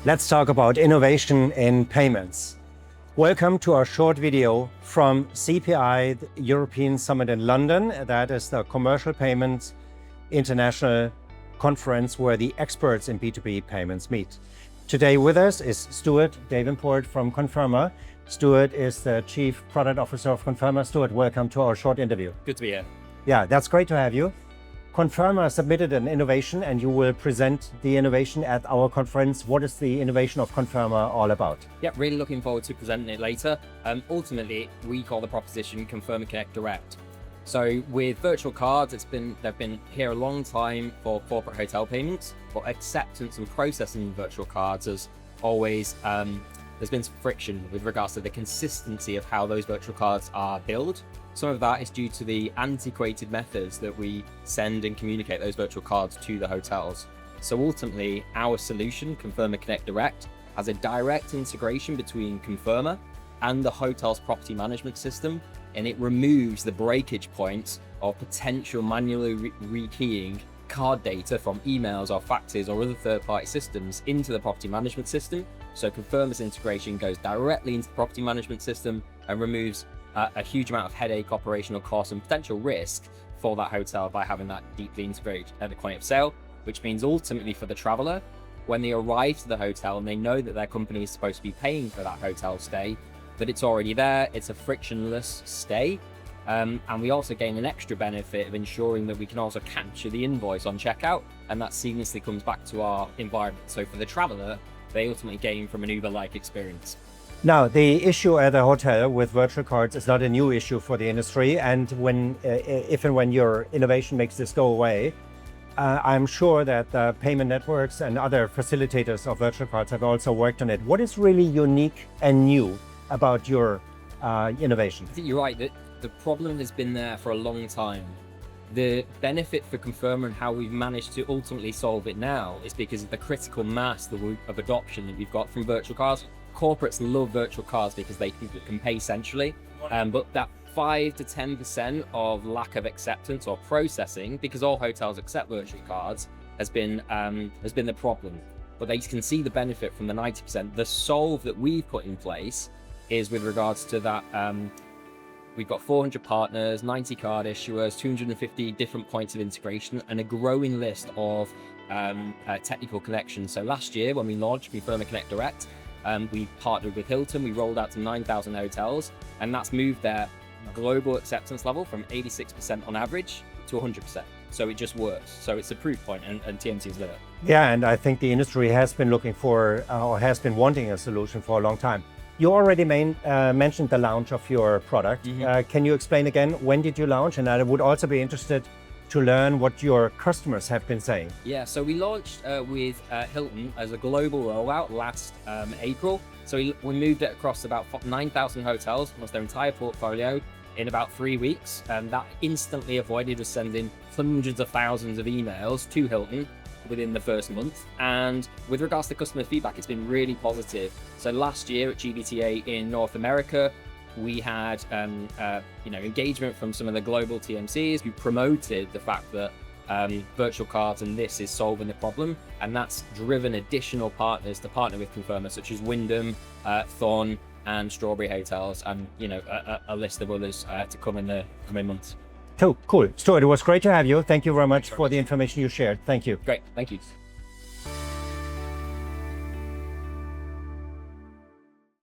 Let's talk about innovation in payments. Welcome to our short video from CPI, the European Summit in London. That is the Commercial Payments International Conference where the experts in B2B payments meet. Today with us is Stuart Davenport from Conferma. Stuart is the Chief Product Officer of Conferma. Stuart, welcome to our short interview. Good to be here. Yeah, that's great to have you. Conferma submitted an innovation and you will present the innovation at our conference. What is the innovation of Conferma all about? Yeah, really looking forward to presenting it later. Ultimately, we call the proposition Conferma Connect Direct. So with virtual cards, they've been here a long time for corporate hotel payments, but acceptance and processing virtual cards has always, there's been some friction with regards to the consistency of how those virtual cards are billed. Some of that is due to the antiquated methods that we send and communicate those virtual cards to the hotels. So ultimately, our solution, Conferma Connect Direct, has a direct integration between Conferma and the hotel's property management system, and it removes the breakage points of potential manually rekeying card data from emails or faxes or other third-party systems into the property management system. So Conferma's integration goes directly into the property management system and removes a huge amount of headache, operational costs, and potential risk for that hotel by having that deeply integrated at the point of sale, which means ultimately for the traveler, when they arrive to the hotel and they know that their company is supposed to be paying for that hotel stay, that it's already there, it's a frictionless stay. And we also gain an extra benefit of ensuring that we can also capture the invoice on checkout, and that seamlessly comes back to our environment. So for the traveler, they ultimately gain from an Uber-like experience. Now, the issue at a hotel with virtual cards is not a new issue for the industry. And if and when your innovation makes this go away, I'm sure that the payment networks and other facilitators of virtual cards have also worked on it. What is really unique and new about your innovation? I think you're right, that the problem has been there for a long time. The benefit for Conferma and how we've managed to ultimately solve it now is because of the critical mass of adoption that we've got from virtual cards. Corporates love virtual cards because they can pay centrally, but that 5 to 10% of lack of acceptance or processing, because all hotels accept virtual cards, has been the problem. But they can see the benefit from the 90%. The solve that we've put in place is with regards to that. We've got 400 partners, 90 card issuers, 250 different points of integration, and a growing list of technical connections. So last year, when we launched Conferma Connect Direct, we partnered with Hilton. We rolled out to 9,000 hotels, and that's moved their global acceptance level from 86% on average to 100%. So it just works. So it's a proof point, and TMC's with it. Yeah, and I think the industry has been looking for or has been wanting a solution for a long time. You already mentioned the launch of your product. Mm-hmm. Can you explain again, when did you launch? And I would also be interested to learn what your customers have been saying. Yeah, so we launched with Hilton as a global rollout last April. So we moved it across about 9,000 hotels, across their entire portfolio in about 3 weeks. And that instantly avoided us sending hundreds of thousands of emails to Hilton within the first month. And with regards to customer feedback, it's been really positive. So last year at GBTA in North America, we had engagement from some of the global TMCs who promoted the fact that virtual cards and this is solving the problem, and that's driven additional partners to partner with Conferma, such as Wyndham, Thorn, and Strawberry Hotels, and a list of others to come in the coming months. Cool. Stuart, it was great to have you. Thank you very much for the information you shared. Thank you. Great, thank you.